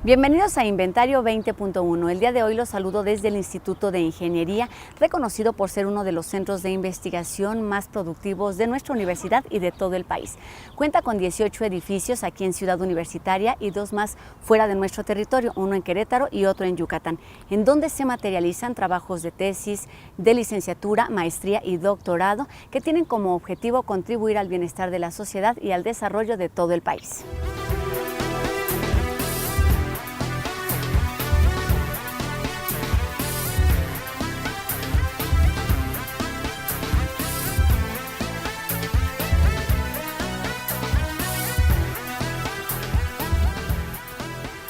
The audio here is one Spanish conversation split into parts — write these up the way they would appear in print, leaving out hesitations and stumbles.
Bienvenidos a Inventario 20.1. El día de hoy los saludo desde el Instituto de Ingeniería, reconocido por ser uno de los centros de investigación más productivos de nuestra universidad y de todo el país. Cuenta con 18 edificios aquí en Ciudad Universitaria y 2 más fuera de nuestro territorio, uno en Querétaro y otro en Yucatán, en donde se materializan trabajos de tesis, de licenciatura, maestría y doctorado que tienen como objetivo contribuir al bienestar de la sociedad y al desarrollo de todo el país.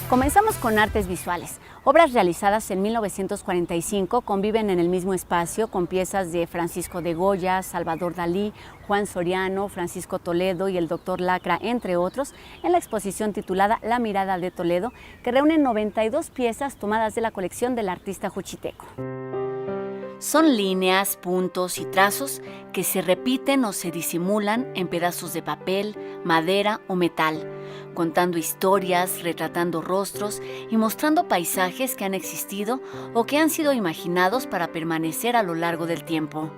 Comenzamos con artes visuales. Obras realizadas en 1945 conviven en el mismo espacio con piezas de Francisco de Goya, Salvador Dalí, Juan Soriano, Francisco Toledo y el Dr. Lacra, entre otros, en la exposición titulada La Mirada de Toledo, que reúne 92 piezas tomadas de la colección del artista juchiteco. Son líneas, puntos y trazos que se repiten o se disimulan en pedazos de papel, madera o metal, contando historias, retratando rostros y mostrando paisajes que han existido o que han sido imaginados para permanecer a lo largo del tiempo.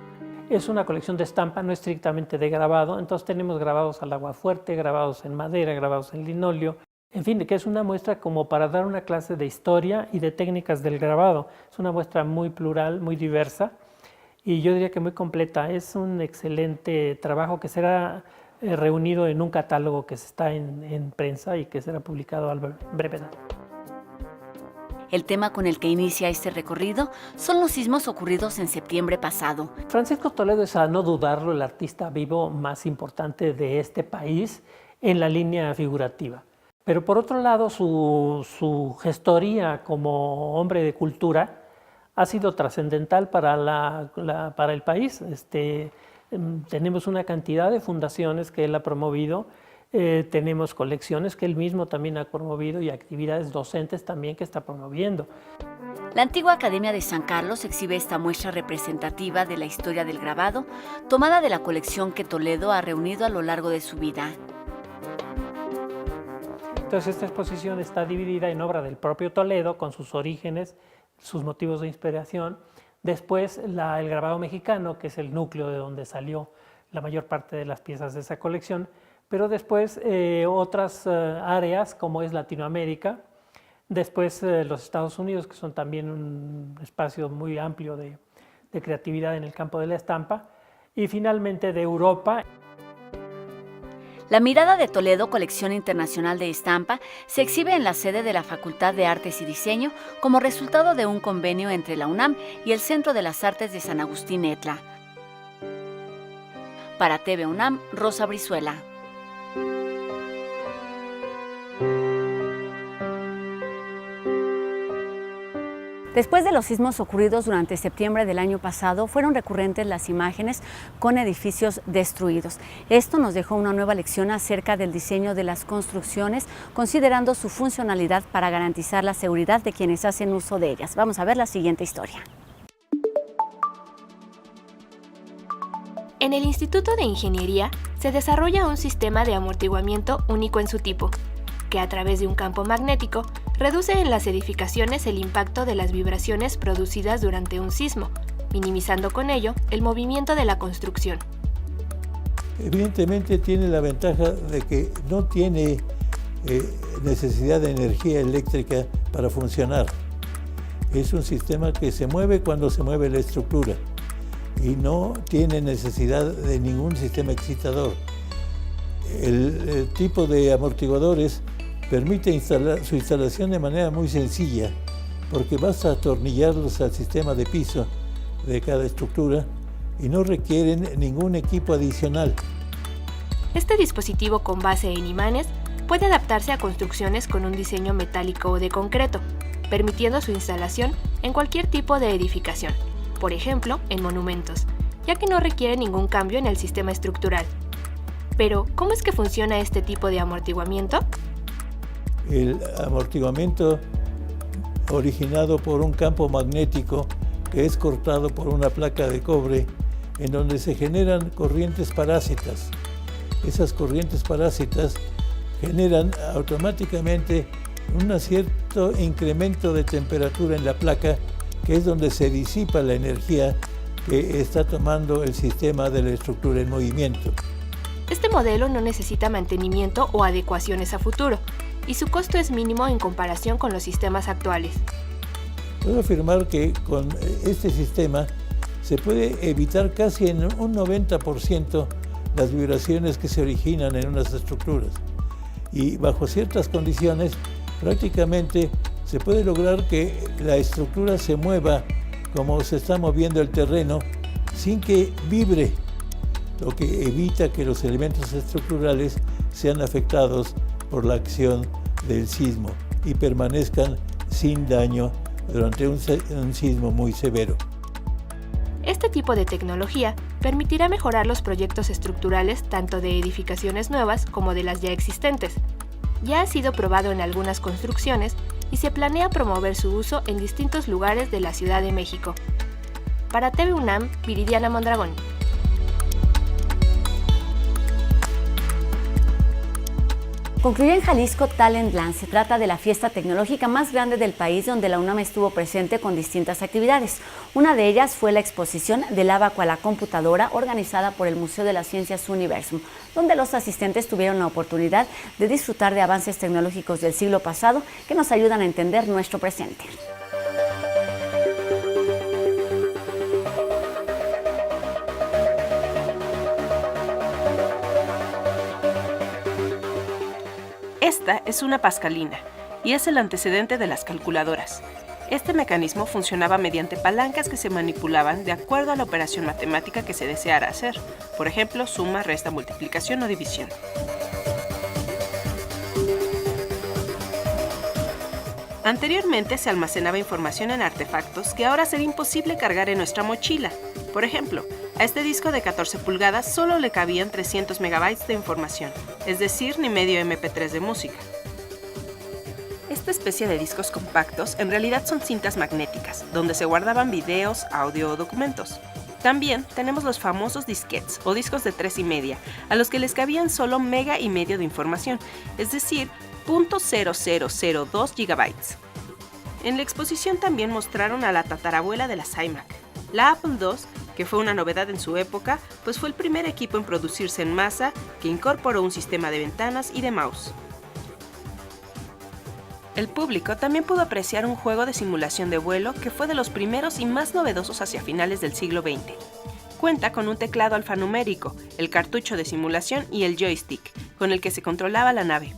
Es una colección de estampa, no estrictamente de grabado, entonces tenemos grabados al aguafuerte, grabados en madera, grabados en linóleo. En fin, que es una muestra como para dar una clase de historia y de técnicas del grabado. Es una muestra muy plural, muy diversa y yo diría que muy completa. Es un excelente trabajo que será reunido en un catálogo que está en prensa y que será publicado al brevedad. El tema con el que inicia este recorrido son los sismos ocurridos en septiembre pasado. Francisco Toledo es, a no dudarlo, el artista vivo más importante de este país en la línea figurativa. Pero por otro lado, su gestoría como hombre de cultura ha sido trascendental para el país. Tenemos una cantidad de fundaciones que él ha promovido, tenemos colecciones que él mismo también ha promovido y actividades docentes también que está promoviendo. La antigua Academia de San Carlos exhibe esta muestra representativa de la historia del grabado, tomada de la colección que Toledo ha reunido a lo largo de su vida. Entonces esta exposición está dividida en obra del propio Toledo con sus orígenes, sus motivos de inspiración. Después el grabado mexicano, que es el núcleo de donde salió la mayor parte de las piezas de esa colección, pero después otras áreas como es Latinoamérica, después los Estados Unidos, que son también un espacio muy amplio de creatividad en el campo de la estampa, y finalmente de Europa. La Mirada de Toledo, colección internacional de estampa, se exhibe en la sede de la Facultad de Artes y Diseño como resultado de un convenio entre la UNAM y el Centro de las Artes de San Agustín Etla. Para TV UNAM, Rosa Brizuela. Después de los sismos ocurridos durante septiembre del año pasado, fueron recurrentes las imágenes con edificios destruidos. Esto nos dejó una nueva lección acerca del diseño de las construcciones, considerando su funcionalidad para garantizar la seguridad de quienes hacen uso de ellas. Vamos a ver la siguiente historia. En el Instituto de Ingeniería se desarrolla un sistema de amortiguamiento único en su tipo, que a través de un campo magnético reduce en las edificaciones el impacto de las vibraciones producidas durante un sismo, minimizando con ello el movimiento de la construcción. Evidentemente tiene la ventaja de que no tiene necesidad de energía eléctrica para funcionar. Es un sistema que se mueve cuando se mueve la estructura y no tiene necesidad de ningún sistema excitador. El tipo de amortiguadores permite su instalación de manera muy sencilla, porque basta atornillarlos al sistema de piso de cada estructura y no requieren ningún equipo adicional. Este dispositivo con base en imanes puede adaptarse a construcciones con un diseño metálico o de concreto, permitiendo su instalación en cualquier tipo de edificación, por ejemplo, en monumentos, ya que no requiere ningún cambio en el sistema estructural. Pero, ¿cómo es que funciona este tipo de amortiguamiento? El amortiguamiento originado por un campo magnético que es cortado por una placa de cobre en donde se generan corrientes parásitas. Esas corrientes parásitas generan automáticamente un cierto incremento de temperatura en la placa, que es donde se disipa la energía que está tomando el sistema de la estructura en movimiento. Este modelo no necesita mantenimiento o adecuaciones a futuro, y su costo es mínimo en comparación con los sistemas actuales. Puedo afirmar que con este sistema se puede evitar casi en un 90% las vibraciones que se originan en unas estructuras. Y bajo ciertas condiciones, prácticamente se puede lograr que la estructura se mueva como se está moviendo el terreno sin que vibre, lo que evita que los elementos estructurales sean afectados por la acción del sismo y permanezcan sin daño durante un sismo muy severo. Este tipo de tecnología permitirá mejorar los proyectos estructurales tanto de edificaciones nuevas como de las ya existentes. Ya ha sido probado en algunas construcciones y se planea promover su uso en distintos lugares de la Ciudad de México. Para TV UNAM, Viridiana Mondragón. Concluyó en Jalisco Talentland. Se trata de la fiesta tecnológica más grande del país, donde la UNAM estuvo presente con distintas actividades. Una de ellas fue la exposición del ábaco a la computadora, organizada por el Museo de las Ciencias Universum, donde los asistentes tuvieron la oportunidad de disfrutar de avances tecnológicos del siglo pasado que nos ayudan a entender nuestro presente. Esta es una pascalina y es el antecedente de las calculadoras. Este mecanismo funcionaba mediante palancas que se manipulaban de acuerdo a la operación matemática que se deseara hacer, por ejemplo, suma, resta, multiplicación o división. Anteriormente se almacenaba información en artefactos que ahora sería imposible cargar en nuestra mochila. Por ejemplo, a este disco de 14 pulgadas solo le cabían 300 megabytes de información, es decir, ni medio MP3 de música. Esta especie de discos compactos en realidad son cintas magnéticas, donde se guardaban videos, audio o documentos. También tenemos los famosos disquetes o discos de 3,5, a los que les cabían solo mega y medio de información, es decir, 0.0002 gigabytes. En la exposición también mostraron a la tatarabuela de las iMac, la Apple II, que fue una novedad en su época, pues fue el primer equipo en producirse en masa que incorporó un sistema de ventanas y de mouse. El público también pudo apreciar un juego de simulación de vuelo que fue de los primeros y más novedosos hacia finales del siglo XX. Cuenta con un teclado alfanumérico, el cartucho de simulación y el joystick, con el que se controlaba la nave.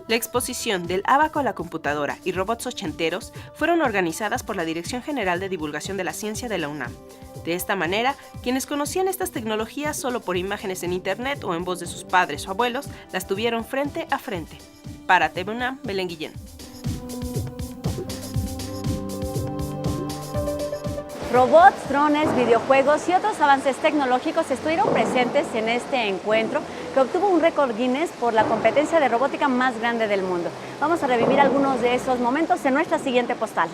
La exposición del ábaco a la computadora y robots ochenteros fueron organizadas por la Dirección General de Divulgación de la Ciencia de la UNAM. De esta manera, quienes conocían estas tecnologías solo por imágenes en internet o en voz de sus padres o abuelos, las tuvieron frente a frente. Para TV UNAM, Belén Guillén. Robots, drones, videojuegos y otros avances tecnológicos estuvieron presentes en este encuentro que obtuvo un récord Guinness por la competencia de robótica más grande del mundo. Vamos a revivir algunos de esos momentos en nuestra siguiente postal.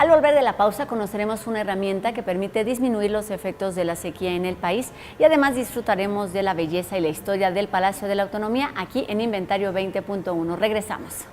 Al volver de la pausa conoceremos una herramienta que permite disminuir los efectos de la sequía en el país y además disfrutaremos de la belleza y la historia del Palacio de la Autonomía aquí en Inventario 20.1. Regresamos.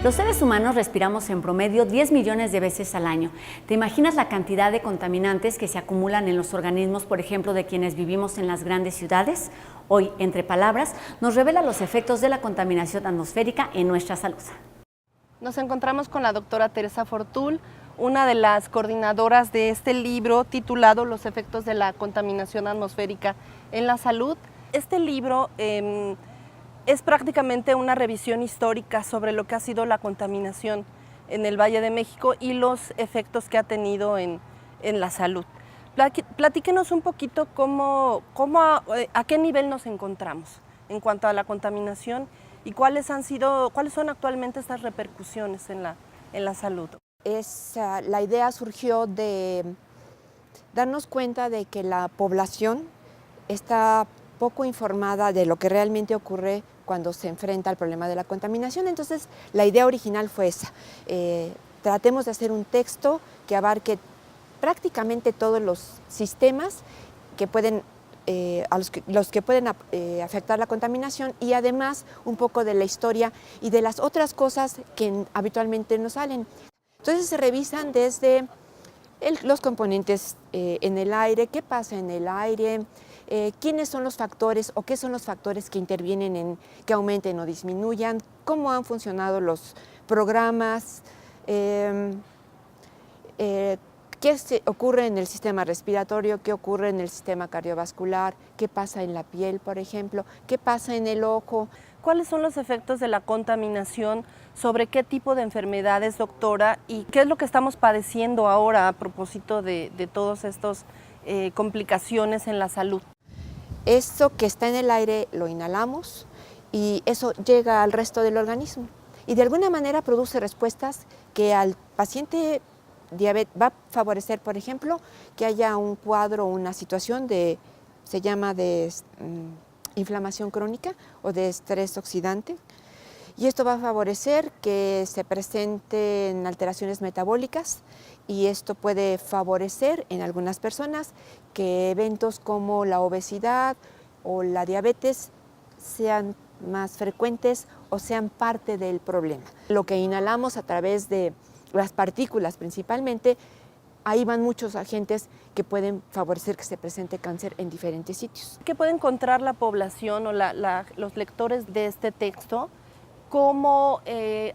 Los seres humanos respiramos en promedio 10 millones de veces al año. ¿Te imaginas la cantidad de contaminantes que se acumulan en los organismos, por ejemplo, de quienes vivimos en las grandes ciudades? Hoy, Entre Palabras, nos revela los efectos de la contaminación atmosférica en nuestra salud. Nos encontramos con la doctora Teresa Fortul, una de las coordinadoras de este libro titulado Los efectos de la contaminación atmosférica en la salud. Este libro es prácticamente una revisión histórica sobre lo que ha sido la contaminación en el Valle de México y los efectos que ha tenido en la salud. Platíquenos un poquito a qué nivel nos encontramos en cuanto a la contaminación y cuáles son actualmente estas repercusiones en la salud. La idea surgió de darnos cuenta de que la población está poco informada de lo que realmente ocurre cuando se enfrenta al problema de la contaminación. Entonces, la idea original fue esa. Tratemos de hacer un texto que abarque prácticamente todos los sistemas que pueden, los que pueden afectar la contaminación y además un poco de la historia y de las otras cosas que habitualmente nos salen. Entonces, se revisan desde los componentes en el aire, qué pasa en el aire, quiénes son los factores o qué son los factores que intervienen en que aumenten o disminuyan, cómo han funcionado los programas, qué ocurre en el sistema respiratorio, qué ocurre en el sistema cardiovascular, qué pasa en la piel, por ejemplo, qué pasa en el ojo. ¿Cuáles son los efectos de la contaminación sobre qué tipo de enfermedades, doctora, y qué es lo que estamos padeciendo ahora a propósito de todas estas complicaciones en la salud? Esto que está en el aire lo inhalamos y eso llega al resto del organismo y de alguna manera produce respuestas que al paciente diabetes va a favorecer, por ejemplo, que haya un cuadro, una situación se llama de inflamación crónica o de estrés oxidante, y esto va a favorecer que se presenten alteraciones metabólicas y esto puede favorecer en algunas personas que eventos como la obesidad o la diabetes sean más frecuentes o sean parte del problema. Lo que inhalamos a través de las partículas principalmente, ahí van muchos agentes que pueden favorecer que se presente cáncer en diferentes sitios. ¿Qué puede encontrar la población o los lectores de este texto como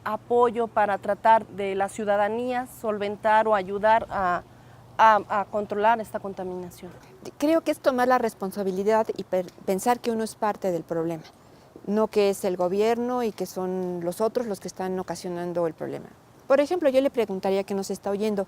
apoyo para tratar de la ciudadanía solventar o ayudar a controlar esta contaminación? Creo que es tomar la responsabilidad y pensar que uno es parte del problema, no que es el gobierno y que son los otros los que están ocasionando el problema. Por ejemplo, yo le preguntaría que nos está oyendo,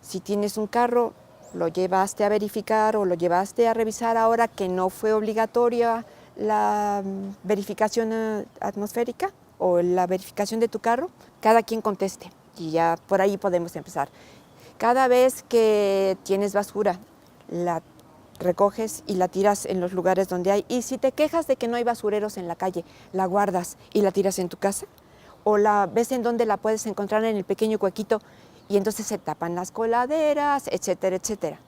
si tienes un carro, ¿lo llevaste a verificar o lo llevaste a revisar ahora que no fue obligatoria la verificación atmosférica o la verificación de tu carro? Cada quien conteste y ya por ahí podemos empezar. Cada vez que tienes basura, la recoges y la tiras en los lugares donde hay. Y si te quejas de que no hay basureros en la calle, la guardas y la tiras en tu casa. O la ves en donde la puedes encontrar en el pequeño huequito y entonces se tapan las coladeras, etcétera, etcétera.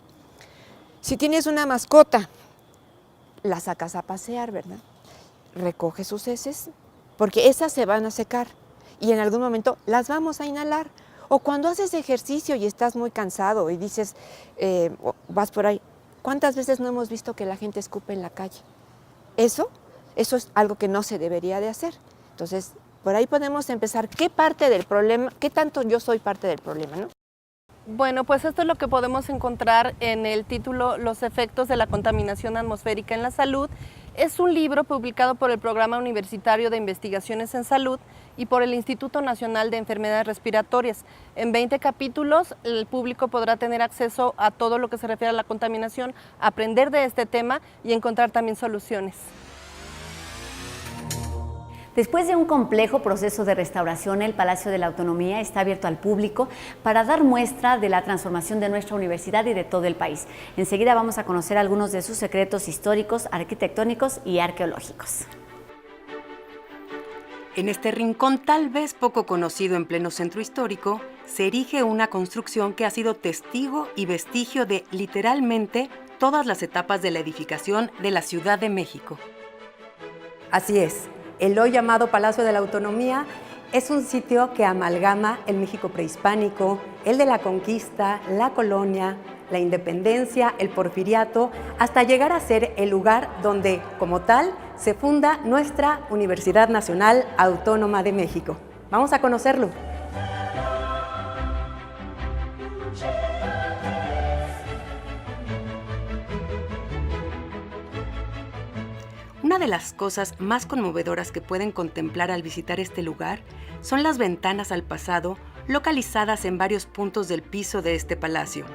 Si tienes una mascota, la sacas a pasear, ¿verdad? Recoge sus heces, porque esas se van a secar y en algún momento las vamos a inhalar. O cuando haces ejercicio y estás muy cansado y dices, vas por ahí, ¿cuántas veces no hemos visto que la gente escupe en la calle? Eso es algo que no se debería de hacer. Entonces, por ahí podemos empezar. ¿Qué parte del problema, qué tanto yo soy parte del problema, no? Bueno, pues esto es lo que podemos encontrar en el título Los efectos de la contaminación atmosférica en la salud. Es un libro publicado por el Programa Universitario de Investigaciones en Salud y por el Instituto Nacional de Enfermedades Respiratorias. En 20 capítulos, el público podrá tener acceso a todo lo que se refiere a la contaminación, aprender de este tema y encontrar también soluciones. Después de un complejo proceso de restauración, el Palacio de la Autonomía está abierto al público para dar muestra de la transformación de nuestra universidad y de todo el país. Enseguida vamos a conocer algunos de sus secretos históricos, arquitectónicos y arqueológicos. En este rincón, tal vez poco conocido en pleno centro histórico, se erige una construcción que ha sido testigo y vestigio de, literalmente, todas las etapas de la edificación de la Ciudad de México. Así es. El hoy llamado Palacio de la Autonomía es un sitio que amalgama el México prehispánico, el de la conquista, la colonia, la independencia, el porfiriato, hasta llegar a ser el lugar donde, como tal, se funda nuestra Universidad Nacional Autónoma de México. Vamos a conocerlo. Una de las cosas más conmovedoras que pueden contemplar al visitar este lugar son las ventanas al pasado localizadas en varios puntos del piso de este palacio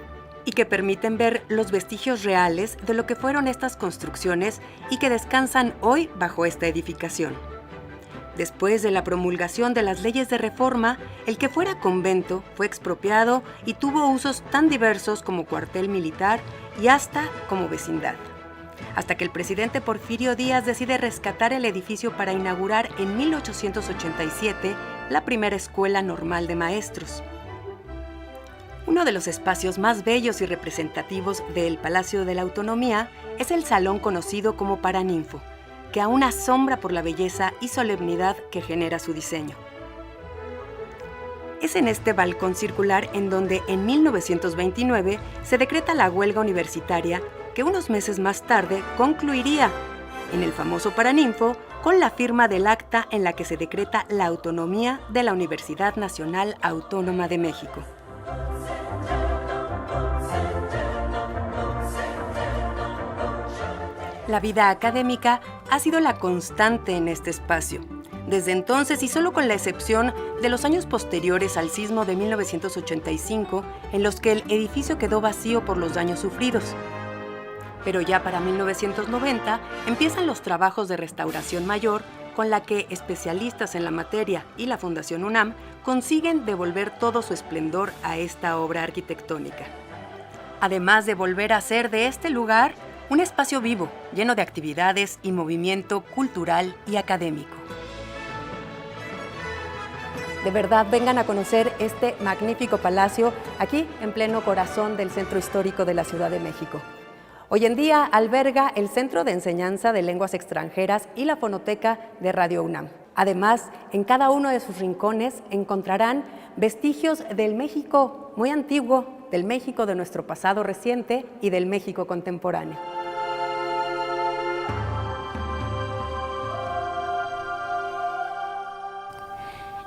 y que permiten ver los vestigios reales de lo que fueron estas construcciones y que descansan hoy bajo esta edificación. Después de la promulgación de las leyes de reforma, el que fuera convento fue expropiado y tuvo usos tan diversos como cuartel militar y hasta como vecindad. Hasta que el presidente Porfirio Díaz decide rescatar el edificio para inaugurar en 1887 la primera escuela normal de maestros. Uno de los espacios más bellos y representativos del Palacio de la Autonomía es el salón conocido como Paraninfo, que aún asombra por la belleza y solemnidad que genera su diseño. Es en este balcón circular en donde en 1929 se decreta la huelga universitaria que unos meses más tarde concluiría en el famoso Paraninfo con la firma del acta en la que se decreta la autonomía de la Universidad Nacional Autónoma de México. La vida académica ha sido la constante en este espacio. Desde entonces, y solo con la excepción de los años posteriores al sismo de 1985, en los que el edificio quedó vacío por los daños sufridos. Pero ya para 1990 empiezan los trabajos de restauración mayor, con la que especialistas en la materia y la Fundación UNAM consiguen devolver todo su esplendor a esta obra arquitectónica. Además de volver a hacer de este lugar un espacio vivo, lleno de actividades y movimiento cultural y académico. De verdad, vengan a conocer este magnífico palacio aquí en pleno corazón del centro histórico de la Ciudad de México. Hoy en día alberga el Centro de Enseñanza de Lenguas Extranjeras y la Fonoteca de Radio UNAM. Además, en cada uno de sus rincones encontrarán vestigios del México muy antiguo, del México de nuestro pasado reciente y del México contemporáneo.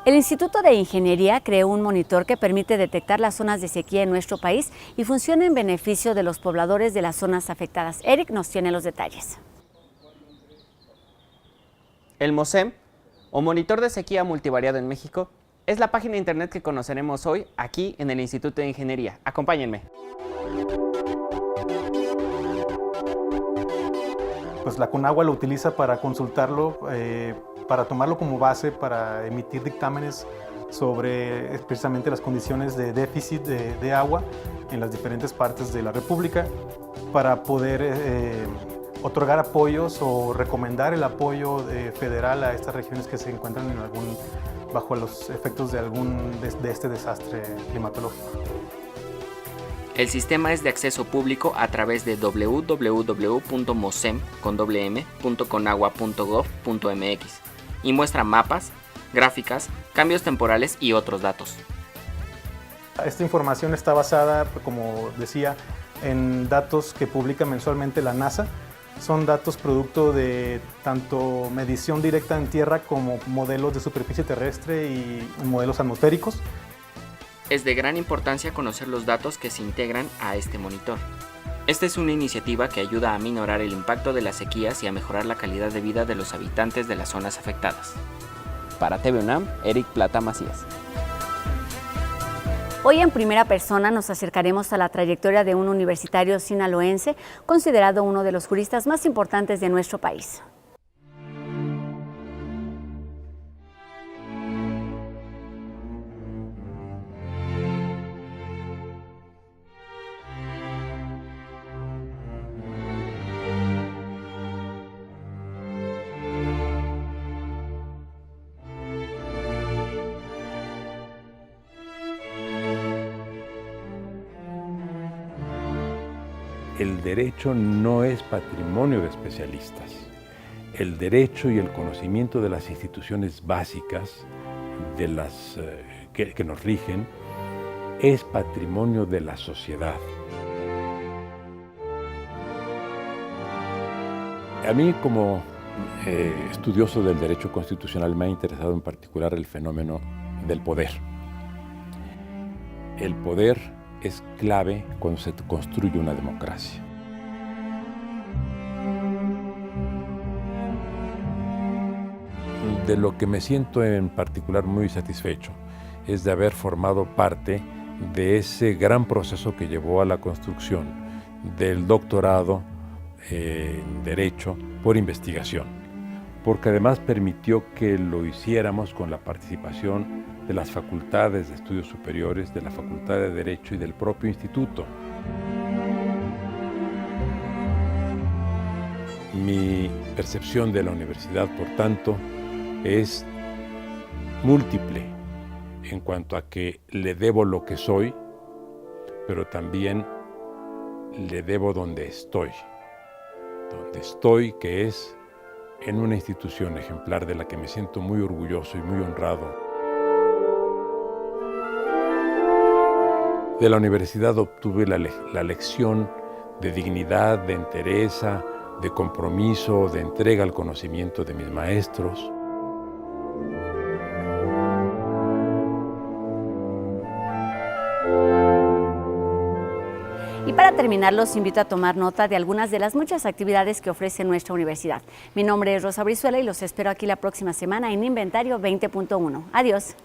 El Instituto de Ingeniería creó un monitor que permite detectar las zonas de sequía en nuestro país y funciona en beneficio de los pobladores de las zonas afectadas. Eric nos tiene los detalles. El MOSEM, o Monitor de Sequía Multivariado en México, es la página de internet que conoceremos hoy aquí en el Instituto de Ingeniería. Acompáñenme. Pues la CONAGUA lo utiliza para consultarlo, para tomarlo como base para emitir dictámenes sobre precisamente las condiciones de déficit de agua en las diferentes partes de la República, para poder otorgar apoyos o recomendar el apoyo federal a estas regiones que se encuentran bajo los efectos de este desastre climatológico. El sistema es de acceso público a través de www.mosem.conagua.gov.mx y muestra mapas, gráficas, cambios temporales y otros datos. Esta información está basada, como decía, en datos que publica mensualmente la NASA. Son datos producto de tanto medición directa en tierra como modelos de superficie terrestre y modelos atmosféricos. Es de gran importancia conocer los datos que se integran a este monitor. Esta es una iniciativa que ayuda a minorar el impacto de las sequías y a mejorar la calidad de vida de los habitantes de las zonas afectadas. Para TV UNAM, Eric Plata Macías. Hoy en primera persona nos acercaremos a la trayectoria de un universitario sinaloense considerado uno de los juristas más importantes de nuestro país. El derecho no es patrimonio de especialistas. El derecho y el conocimiento de las instituciones básicas de las que nos rigen, es patrimonio de la sociedad. A mí, como estudioso del derecho constitucional, me ha interesado en particular el fenómeno del poder. El poder es clave cuando se construye una democracia. De lo que me siento en particular muy satisfecho es de haber formado parte de ese gran proceso que llevó a la construcción del doctorado en Derecho por investigación, porque además permitió que lo hiciéramos con la participación de las facultades de estudios superiores, de la Facultad de Derecho y del propio instituto. Mi percepción de la universidad, por tanto, es múltiple en cuanto a que le debo lo que soy, pero también le debo donde estoy. Donde estoy, que es en una institución ejemplar de la que me siento muy orgulloso y muy honrado. De la universidad obtuve la lección de dignidad, de entereza, de compromiso, de entrega al conocimiento de mis maestros. Y para terminar, los invito a tomar nota de algunas de las muchas actividades que ofrece nuestra universidad. Mi nombre es Rosa Brizuela y los espero aquí la próxima semana en Inventario 20.1. Adiós.